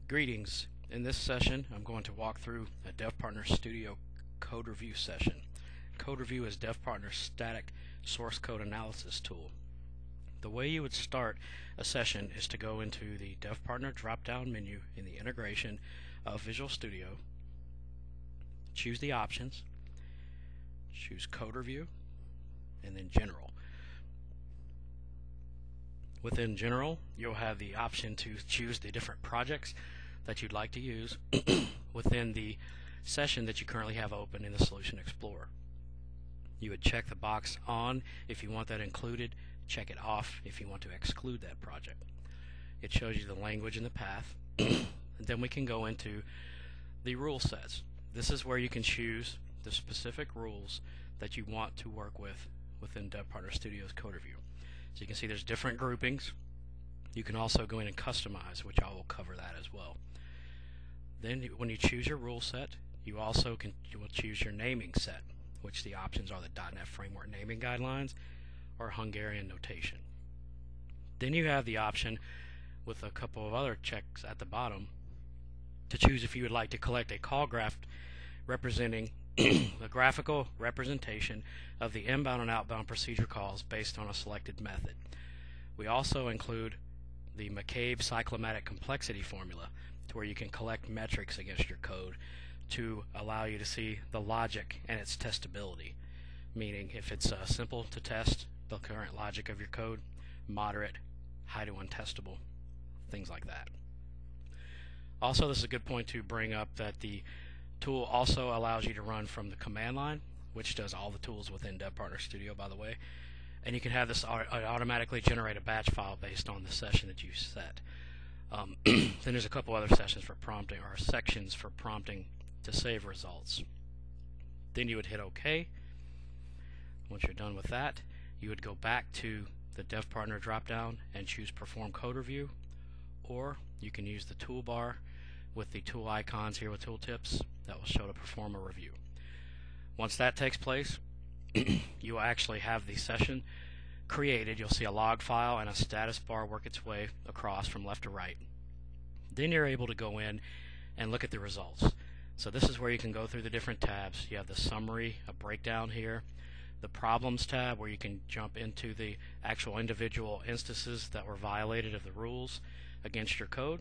Greetings. In this session, I'm going to walk through a DevPartner Studio code review session. Code review is DevPartner's static source code analysis tool. The way you would start a session is to go into the DevPartner drop-down menu in the integration of Visual Studio, choose the options, choose code review, and then general. Within general, you'll have the option to choose the different projects that you'd like to use within the session that you currently have open in the Solution Explorer. You would check the box on if you want that included, check it off if you want to exclude that project. It shows you the language and the path. And then we can go into the rule sets. This is where you can choose the specific rules that you want to work with within DevPartner Studio's code review. So you can see there's different groupings. You can also go in and customize, which I will cover that as well. Then when you choose your rule set, you will choose your naming set, which the options are the .NET Framework naming guidelines or Hungarian notation. Then you have the option with a couple of other checks at the bottom to choose if you would like to collect a call graph representing the graphical representation of the inbound and outbound procedure calls based on a selected method. We also include the McCabe cyclomatic complexity formula to where you can collect metrics against your code to allow you to see the logic and its testability, meaning if it's simple to test the current logic of your code, moderate, high to untestable, things like that. Also, this is a good point to bring up that the tool also allows you to run from the command line, which does all the tools within DevPartner Studio, by the way, and you can have this automatically generate a batch file based on the session that you set. Then there's a couple other sessions for prompting, or sections for prompting to save results. Then you would hit OK. Once you're done with that, you would go back to the DevPartner dropdown and choose Perform Code Review, or you can use the toolbar with the tool icons here with tooltips that will show to perform a review. Once that takes place, you will actually have the session created. You'll see a log file and a status bar work its way across from left to right. Then you're able to go in and look at the results. So this is where you can go through the different tabs. You have the summary, a breakdown here, the problems tab where you can jump into the actual individual instances that were violated of the rules against your code.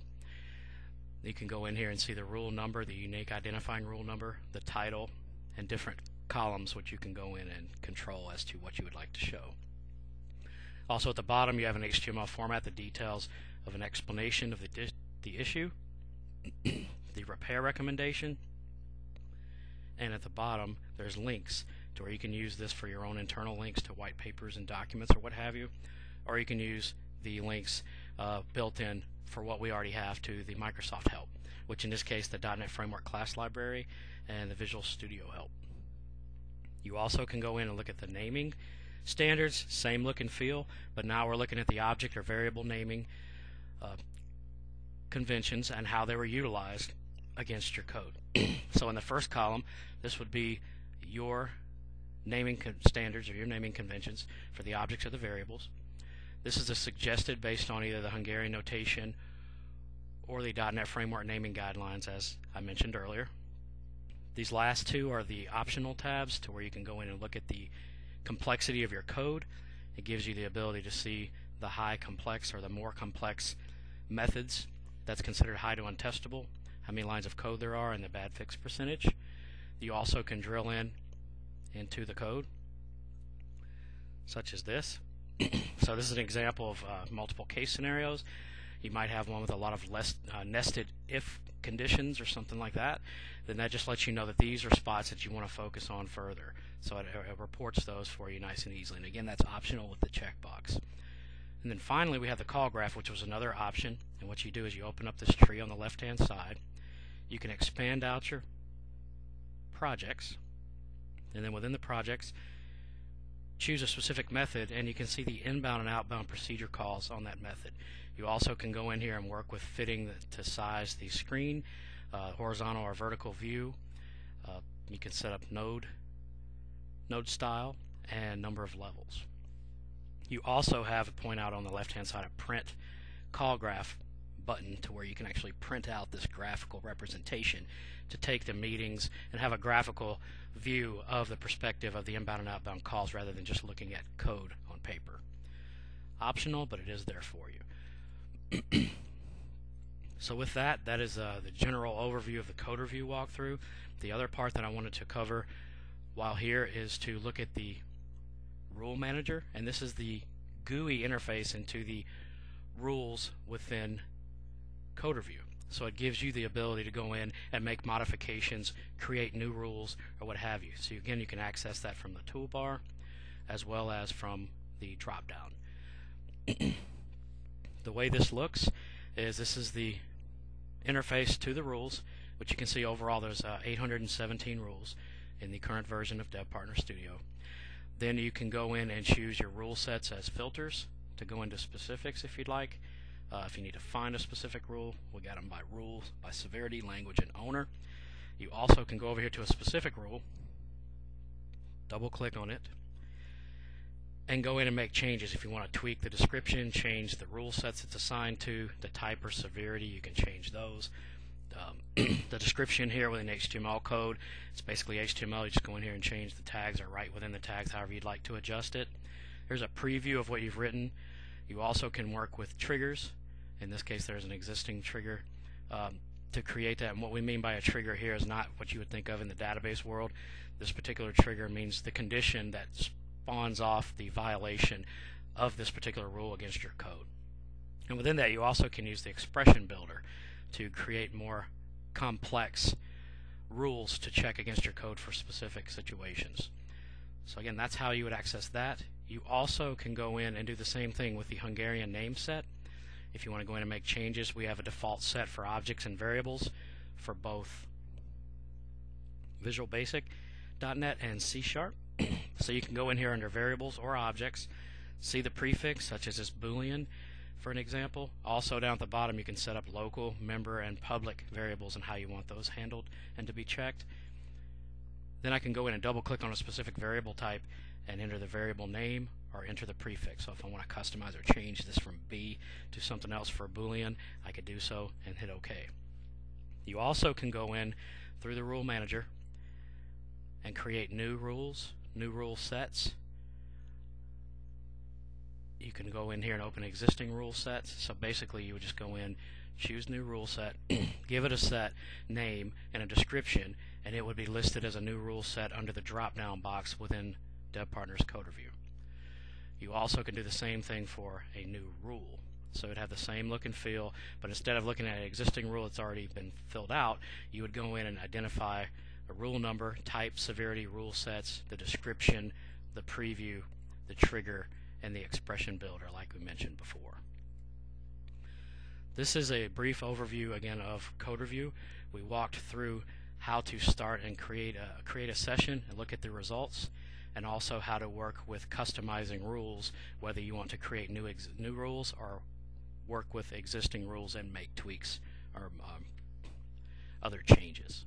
You can go in here and see the rule number, the unique identifying rule number, the title, and different columns which you can go in and control as to what you would like to show. Also at the bottom you have an HTML format that details of an explanation of the issue, the repair recommendation, and at the bottom there's links to where you can use this for your own internal links to white papers and documents or what have you, or you can use the links built in for what we already have to the Microsoft help, which in this case the .NET Framework class library and the Visual Studio help. You also can go in and look at the naming standards, same look and feel, but now we're looking at the object or variable naming conventions and how they were utilized against your code. So in the first column, this would be your naming standards or your naming conventions for the objects or the variables. This is a suggested based on either the Hungarian notation or the .NET Framework naming guidelines, as I mentioned earlier. These last two are the optional tabs to where you can go in and look at the complexity of your code. It gives you the ability to see the high complex or the more complex methods that's considered high to untestable, how many lines of code there are, and the bad fix percentage. You also can drill into the code, such as this. So this is an example of multiple case scenarios. You might have one with a lot of nested if conditions or something like that. Then that just lets you know that these are spots that you want to focus on further. So it reports those for you nice and easily. And again, that's optional with the checkbox. And then finally we have the call graph, which was another option. And what you do is you open up this tree on the left hand side. You can expand out your projects, and then within the projects choose a specific method, and you can see the inbound and outbound procedure calls on that method. You also can go in here and work with fitting to size the screen, horizontal or vertical view. You can set up node style and number of levels. You also have a point out on the left hand side, a print call graph button to where you can actually print out this graphical representation to take the meetings and have a graphical view of the perspective of the inbound and outbound calls rather than just looking at code on paper. Optional, but it is there for you. So with that is the general overview of the code review walkthrough. The other part that I wanted to cover while here is to look at the rule manager, and this is the GUI interface into the rules within code review. So it gives you the ability to go in and make modifications, create new rules, or what have you. So again, you can access that from the toolbar as well as from the drop down. The way this looks is this is the interface to the rules, which you can see overall there's 817 rules in the current version of DevPartner Studio. Then you can go in and choose your rule sets as filters to go into specifics if you'd like. If you need to find a specific rule, we got them by rules, by severity, language, and owner. You also can go over here to a specific rule, double click on it, and go in and make changes. If you want to tweak the description, change the rule sets it's assigned to, the type or severity, you can change those. The description here within HTML code, it's basically HTML. You just go in here and change the tags or write within the tags however you'd like to adjust it. Here's a preview of what you've written. You also can work with triggers. In this case there's an existing trigger to create that, and what we mean by a trigger here is not what you would think of in the database world. This particular trigger means the condition that spawns off the violation of this particular rule against your code. And within that you also can use the expression builder to create more complex rules to check against your code for specific situations. So again, that's how you would access that. You also can go in and do the same thing with the Hungarian name set. If you want to go in and make changes, we have a default set for objects and variables for both Visual Basic.NET and C#. So you can go in here under variables or objects, see the prefix such as this Boolean for an example. Also down at the bottom you can set up local, member, and public variables and how you want those handled and to be checked. Then I can go in and double click on a specific variable type and enter the variable name or enter the prefix. So if I want to customize or change this from B to something else for a Boolean, I could do so and hit OK. You also can go in through the rule manager and create new rules, new rule sets. You can go in here and open existing rule sets. So basically you would just go in, choose new rule set, give it a set name and a description, and it would be listed as a new rule set under the drop down box within DevPartner's code review. You also can do the same thing for a new rule. So it would have the same look and feel, but instead of looking at an existing rule that's already been filled out, you would go in and identify a rule number, type, severity, rule sets, the description, the preview, the trigger, and the expression builder like we mentioned before. This is a brief overview again of code review. We walked through how to start and create a session and look at the results, and also how to work with customizing rules, whether you want to create new rules or work with existing rules and make tweaks or other changes.